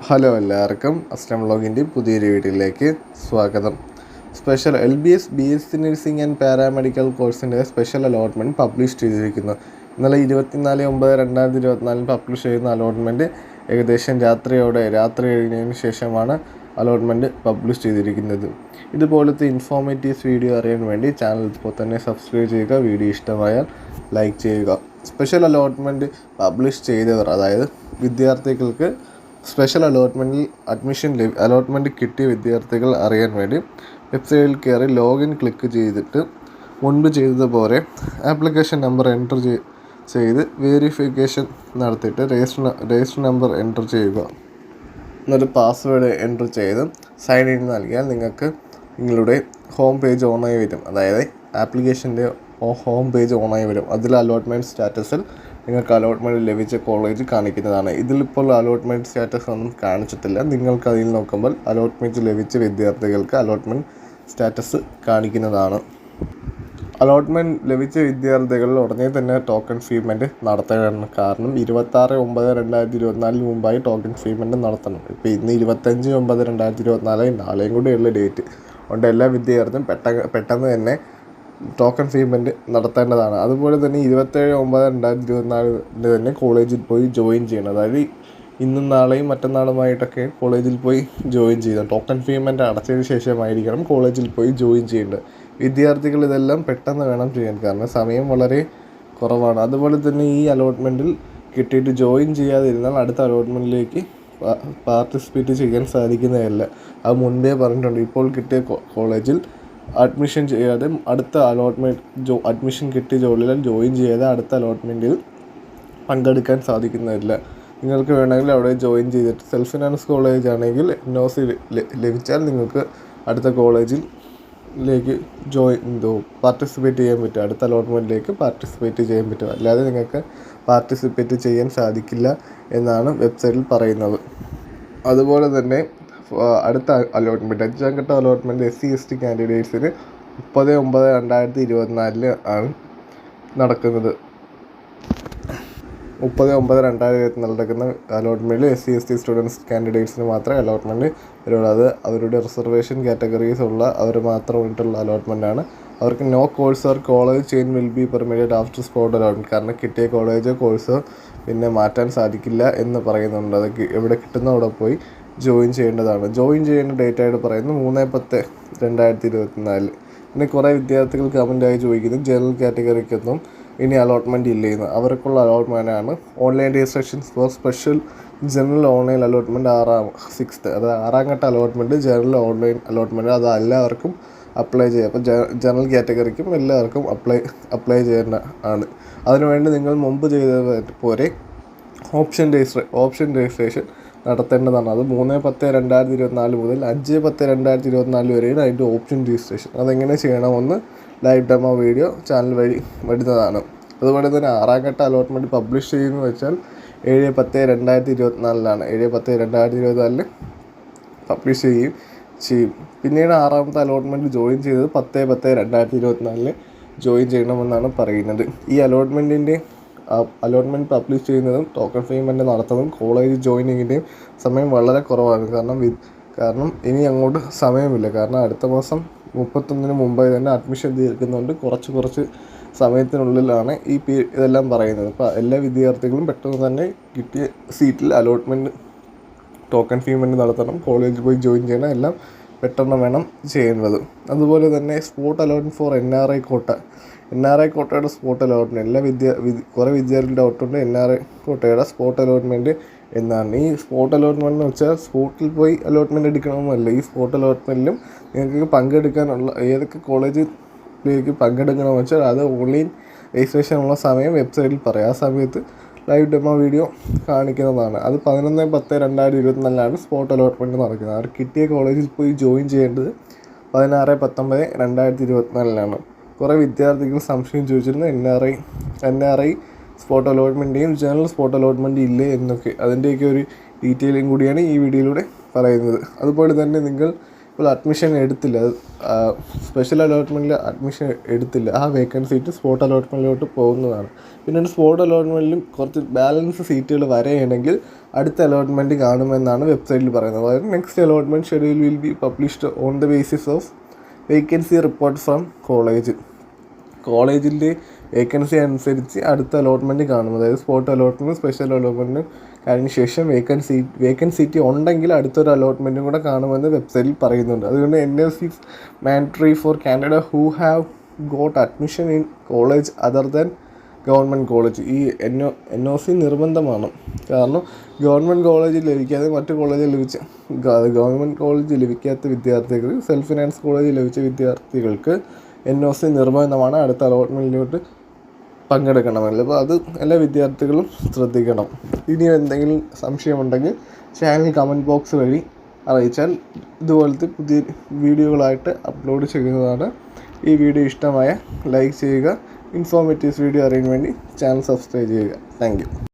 Hello എല്ലാവർക്കും അസ്ലം വ്ളോഗിൻ്റെ പുതിയൊരു വീഡിയോയിലേക്ക് സ്വാഗതം. Special LBS BSc nursing and paramedical കോഴ്സിൻ്റെ സ്പെഷ്യൽ അലോട്ട്മെൻറ്റ് പബ്ലിഷ് ചെയ്തിരിക്കുന്നു. ഇന്നലെ 24/9/2024 പബ്ലിഷ് ചെയ്യുന്ന അലോട്ട്മെൻറ്റ് ഏകദേശം രാത്രി കഴിഞ്ഞതിന് ശേഷമാണ് അലോട്ട്മെൻറ്റ് പബ്ലിഷ് ചെയ്തിരിക്കുന്നത്. ഇതുപോലത്തെ ഇൻഫോർമേറ്റീവ്സ് വീഡിയോ അറിയാൻ വേണ്ടി ചാനൽ ഇപ്പോൾ തന്നെ സബ്സ്ക്രൈബ് ചെയ്യുക. വീഡിയോ ഇഷ്ടമായാൽ ലൈക്ക് ചെയ്യുക. സ്പെഷ്യൽ അലോട്ട്മെൻറ്റ് പബ്ലിഷ് ചെയ്തവർ, അതായത് വിദ്യാർത്ഥികൾക്ക് സ്പെഷ്യൽ അലോട്ട്മെൻറ്റ് കിട്ടിയ വിദ്യാർത്ഥികൾ അറിയാൻ വേണ്ടി വെബ്സൈറ്റിൽ കയറി ലോഗിൻ ക്ലിക്ക് ചെയ്തിട്ട് മുൻപ് ചെയ്തതുപോലെ ആപ്ലിക്കേഷൻ നമ്പർ എൻ്റർ ചെയ്ത് വെരിഫിക്കേഷൻ നടത്തിയിട്ട് രജിസ്റ്റർ നമ്പർ എൻ്റർ ചെയ്യുക. എന്നിട്ട് പാസ്വേഡ് എൻ്റർ ചെയ്ത് സൈൻ ഇൻ നൽകിയാൽ നിങ്ങൾക്ക് നിങ്ങളുടെ ഹോം പേജ് ഓണായി വരും. അതായത് ആപ്ലിക്കേഷൻ്റെ ഹോം പേജ് ഓണായി വരും. അതിൽ അലോട്ട്മെൻറ്റ് സ്റ്റാറ്റസിൽ നിങ്ങൾക്ക് അലോട്ട്മെൻറ്റ് ലഭിച്ച കോളേജ് കാണിക്കുന്നതാണ്. ഇതിലിപ്പോൾ അലോട്ട്മെൻറ്റ് സ്റ്റാറ്റസ് ഒന്നും കാണിച്ചിട്ടില്ല. നിങ്ങൾക്ക് അതിൽ നോക്കുമ്പോൾ അലോട്ട്മെൻറ്റ് ലഭിച്ച വിദ്യാർത്ഥികൾക്ക് അലോട്ട്മെൻറ്റ് സ്റ്റാറ്റസ് കാണിക്കുന്നതാണ്. അലോട്ട്മെൻറ്റ് ലഭിച്ച വിദ്യാർത്ഥികൾ ഉടനെ തന്നെ ടോക്കൺ ഫീമെൻറ്റ് നടത്തേണ്ടതാണ്. കാരണം 26/9/2024 മുമ്പായി ടോക്കൺ ഫീമെൻറ്റ് നടത്തണം. ഇപ്പോൾ ഇന്ന് 25/9/2024 നാളെയും കൂടിയുള്ള ഡേറ്റ്. അതുകൊണ്ട് എല്ലാ വിദ്യാർത്ഥിയും പെട്ടെന്ന് തന്നെ ടോക്കൺ ഫീമെൻറ്റ് നടത്തേണ്ടതാണ്. അതുപോലെ തന്നെ 27/9/2024 തന്നെ കോളേജിൽ പോയി ജോയിൻ ചെയ്യണം. അതായത് ഇന്നും നാളെയും മറ്റന്നാളുമായിട്ടൊക്കെ കോളേജിൽ പോയി ജോയിൻ ചെയ്യണം. ടോക്കൺ ഫീമെൻറ്റ് അടച്ചതിന് ശേഷമായിരിക്കണം കോളേജിൽ പോയി ജോയിൻ ചെയ്യേണ്ടത്. വിദ്യാർത്ഥികൾ ഇതെല്ലാം പെട്ടെന്ന് വേണം ചെയ്യാൻ, കാരണം സമയം വളരെ കുറവാണ്. അതുപോലെ തന്നെ ഈ അലോട്ട്മെൻറ്റിൽ കിട്ടിയിട്ട് ജോയിൻ ചെയ്യാതിരുന്നാൽ അടുത്ത അലോട്ട്മെൻറ്റിലേക്ക് പാർട്ടിസിപ്പേറ്റ് ചെയ്യാൻ സാധിക്കുന്നതല്ല. അത് മുൻപേ പറഞ്ഞിട്ടുണ്ട്. ഇപ്പോൾ കിട്ടിയ കോളേജിൽ അഡ്മിഷൻ ചെയ്യാതെ അടുത്ത അഡ്മിഷൻ കിട്ടിയ ജോലിയിൽ ജോയിൻ ചെയ്യാതെ അടുത്ത അലോട്ട്മെൻറ്റിൽ പങ്കെടുക്കാൻ സാധിക്കുന്നതല്ല. നിങ്ങൾക്ക് വേണമെങ്കിൽ അവിടെ ജോയിൻ ചെയ്തിട്ട് സെൽഫ് ഫിനാൻസ് കോളേജ് ആണെങ്കിൽ NOC ലഭിച്ചാൽ നിങ്ങൾക്ക് അടുത്ത കോളേജിലേക്ക് പാർട്ടിസിപ്പേറ്റ് ചെയ്യാൻ പറ്റും. അടുത്ത അലോട്ട്മെൻറ്റിലേക്ക് പാർട്ടിസിപ്പേറ്റ് ചെയ്യാൻ പറ്റും. അല്ലാതെ നിങ്ങൾക്ക് പാർട്ടിസിപ്പേറ്റ് ചെയ്യാൻ സാധിക്കില്ല എന്നാണ് വെബ്സൈറ്റിൽ പറയുന്നത്. അതുപോലെ തന്നെ അടുത്ത അലോട്ട്മെൻറ്റ് 5ാം ഘട്ട അലോട്ട്മെൻറ്റ് SC/ST കാൻഡിഡേറ്റ്സിന് 30/9/2024 ആണ് നടക്കുന്നത്. 30/9/2024 നടക്കുന്ന അലോട്ട്മെൻറ്റിൽ SC/ST സ്റ്റുഡൻസ് കാൻഡിഡേറ്റ്സിന് മാത്രമേ അലോട്ട്മെൻറ്റ് വരുള്ളൂ. അത് അവരുടെ റിസർവേഷൻ കാറ്റഗറീസ് ഉള്ള അവർ മാത്രമായിട്ടുള്ള അലോട്ട്മെൻറ്റാണ്. അവർക്ക് no course or college change will be permitted after spot allotment. കാരണം കിട്ടിയ കോളേജോ കോഴ്സോ പിന്നെ മാറ്റാൻ സാധിക്കില്ല എന്ന് പറയുന്നുണ്ട്. അത് എവിടെ കിട്ടുന്ന അവിടെ പോയി ജോയിൻ ചെയ്യേണ്ടതാണ്. ജോയിൻ ചെയ്യേണ്ട ഡേറ്റ് ആയിട്ട് പറയുന്നത് 3/10/2024. പിന്നെ കുറേ വിദ്യാർത്ഥികൾ കമൻറ്റായി ചോദിക്കുന്നത് ജനറൽ കാറ്റഗറിക്കൊന്നും ഇനി അലോട്ട്മെൻറ്റ് ഇല്ലെന്ന്. അവർക്കുള്ള അലോട്ട്മെൻറ്റാണ് online registrations for special general online allotment 6th. അത് 6ാം ഘട്ട അലോട്ട്മെൻറ്റ് ജനറൽ ഓൺലൈൻ അലോട്ട്മെൻറ്റ്. അത് എല്ലാവർക്കും അപ്ലൈ ചെയ്യാം. അപ്പോൾ ജനറൽ കാറ്റഗറിക്കും എല്ലാവർക്കും അപ്ലൈ ചെയ്യേണ്ട ആണ്. അതിനുവേണ്ടി നിങ്ങൾ മുമ്പ് ചെയ്ത പോലെ ഓപ്ഷൻ രജിസ്ട്രേഷൻ നടത്തേണ്ടതാണ്. അത് 3/10/2024 മുതൽ 5/10/2024 വരെയാണ് അതിൻ്റെ ഓപ്ഷൻ രജിസ്ട്രേഷൻ. അതെങ്ങനെ ചെയ്യണമെന്ന് ലൈവ് ഡെമോ വീഡിയോ ചാനൽ വഴി വരുന്നതാണ്. അതുപോലെ തന്നെ 6ാം ഘട്ട അലോട്ട്മെൻറ്റ് പബ്ലിഷ് ചെയ്യുന്നത് വെച്ചാൽ 7/10/2024 7/10/2024 പബ്ലിഷ് ചെയ്യും. പിന്നീട് 6ാമത്തെ അലോട്ട്മെൻറ്റ് ജോയിൻ ചെയ്തത് 10/10/2024 ജോയിൻ ചെയ്യണമെന്നാണ് പറയുന്നത്. ഈ അലോട്ട്മെൻറ്റ് പബ്ലിഷ് ചെയ്യുന്നതും ടോക്കൺ പേയ്മെൻറ്റ് നടത്തുന്നതും കോളേജ് ജോയിനിങ്ങിൻ്റെയും സമയം വളരെ കുറവാണ്. കാരണം ഇനി അങ്ങോട്ട് സമയമില്ല. കാരണം അടുത്ത മാസം 31 മുമ്പായി തന്നെ അഡ്മിഷൻ തീർക്കുന്നുണ്ട്. കുറച്ച് സമയത്തിനുള്ളിലാണ് ഇതെല്ലാം പറയുന്നത്. അപ്പോൾ എല്ലാ വിദ്യാർത്ഥികളും പെട്ടെന്ന് തന്നെ കിട്ടിയ സീറ്റിൽ അലോട്ട്മെൻറ്റ് ടോക്കൺ പേയ്മെൻറ്റ് നടത്തണം. കോളേജിൽ പോയി ജോയിൻ ചെയ്യണം. എല്ലാം പെട്ടെന്ന് വേണം ചെയ്യേണ്ടത്. അതുപോലെ തന്നെ സ്പോട്ട് അലോട്ട്മെൻറ്റ് ഫോർ NRI കോട്ടയുടെ സ്പോട്ട് അലോട്ട്മെൻറ്റ് കുറേ വിദ്യാർത്ഥികളുടെ ഡൗട്ടുണ്ട്. NRI കോട്ടയുടെ സ്പോട്ട് അലോട്ട്മെൻറ്റ് എന്നാണ്. ഈ സ്പോട്ട് അലോട്ട്മെൻറ്റ് എന്ന് വെച്ചാൽ സ്പോട്ടിൽ പോയി അലോട്ട്മെൻറ്റ് എടുക്കണമെന്നല്ല. ഈ സ്പോട്ട് അലോട്ട്മെൻറ്റിലും നിങ്ങൾക്ക് പങ്കെടുക്കാനുള്ള ഏതൊക്കെ കോളേജിലേക്ക് പങ്കെടുക്കണമെന്ന് വെച്ചാൽ അത് ഓൺലൈൻ രജിസ്ട്രേഷനുള്ള സമയം വെബ്സൈറ്റിൽ പറയാം. ആ സമയത്ത് ലൈവ് ഡെമോ വീഡിയോ കാണിക്കുന്നതാണ്. അത് 11/10/2024 സ്പോട്ട് അലോട്ട്മെൻറ്റ് നടക്കുന്നത്. അവർ കിട്ടിയ കോളേജിൽ പോയി ജോയിൻ ചെയ്യേണ്ടത് 16/19/2024 കുറേ വിദ്യാർത്ഥികൾ സംശയം ചോദിച്ചിരുന്നു NRI സ്പോട്ട് അലോട്ട്മെൻറ്റേയും ജനറൽ സ്പോട്ട് അലോട്ട്മെൻറ്റ് ഇല്ലേ എന്നൊക്കെ. അതിൻ്റെയൊക്കെ ഒരു ഡീറ്റെയിലും കൂടിയാണ് ഈ വീഡിയോയിലൂടെ പറയുന്നത്. അതുപോലെ തന്നെ നിങ്ങൾ ഇപ്പോൾ അഡ്മിഷൻ എടുത്തില്ല, സ്പെഷ്യൽ അലോട്ട്മെൻറ്റിൽ അഡ്മിഷൻ എടുത്തില്ല, ആ വേക്കൻറ്റ് സീറ്റ് സ്പോട്ട് അലോട്ട്മെൻറ്റിലോട്ട് പോകുന്നതാണ്. പിന്നീട് സ്പോട്ട് അലോട്ട്മെൻറ്റിലും കുറച്ച് ബാലൻസ് സീറ്റുകൾ വരെയാണെങ്കിൽ അടുത്ത അലോട്ട്മെൻറ്റ് കാണുമെന്നാണ് വെബ്സൈറ്റിൽ പറയുന്നത്. അതായത് next allotment schedule will be published on the basis of vacancy report from കോളേജിൻ്റെ വേക്കൻസി അനുസരിച്ച് അടുത്ത അലോട്ട്മെൻറ്റ് കാണും. അതായത് സ്പോട്ട് അലോട്ട്മെൻറ്റും സ്പെഷ്യൽ അലോട്ട്മെൻറ്റും കഴിഞ്ഞ ശേഷം വേക്കൻസി ഉണ്ടെങ്കിൽ അടുത്തൊരു അലോട്ട്മെൻറ്റും കൂടെ കാണുമെന്ന് വെബ്സൈറ്റിൽ പറയുന്നുണ്ട്. അതുകൊണ്ട് NOC is mandatory for candidate who have got admission in college other than government college. ഈ NOC നിർബന്ധമാണ്. കാരണം ഗവൺമെൻറ് കോളേജിൽ ലഭിക്കാതെ മറ്റു കോളേജിൽ ഗവൺമെൻറ് കോളേജിൽ ലഭിക്കാത്ത വിദ്യാർത്ഥികൾ, സെൽഫ് ഫിനാൻസ് കോളേജിൽ ലഭിച്ച വിദ്യാർത്ഥികൾക്ക് NOC നിർബന്ധമാണ് അടുത്ത അലോട്ട്മെൻറ്റിലോട്ട് പങ്കെടുക്കണമെങ്കിൽ. അപ്പോൾ അത് എല്ലാ വിദ്യാർത്ഥികളും ശ്രദ്ധിക്കണം. ഇനി എന്തെങ്കിലും സംശയമുണ്ടെങ്കിൽ ചാനൽ കമൻറ്റ് ബോക്സ് വഴി അറിയിച്ചാൽ ഇതുപോലത്തെ പുതിയ വീഡിയോകളായിട്ട് അപ്ലോഡ് ചെയ്യുന്നതാണ്. ഈ വീഡിയോ ഇഷ്ടമായ ലൈക്ക് ചെയ്യുക. ഇൻഫോർമേറ്റീവ് വീഡിയോ അറിയാൻ വേണ്ടി ചാനൽ സബ്സ്ക്രൈബ് ചെയ്യുക. Thank you.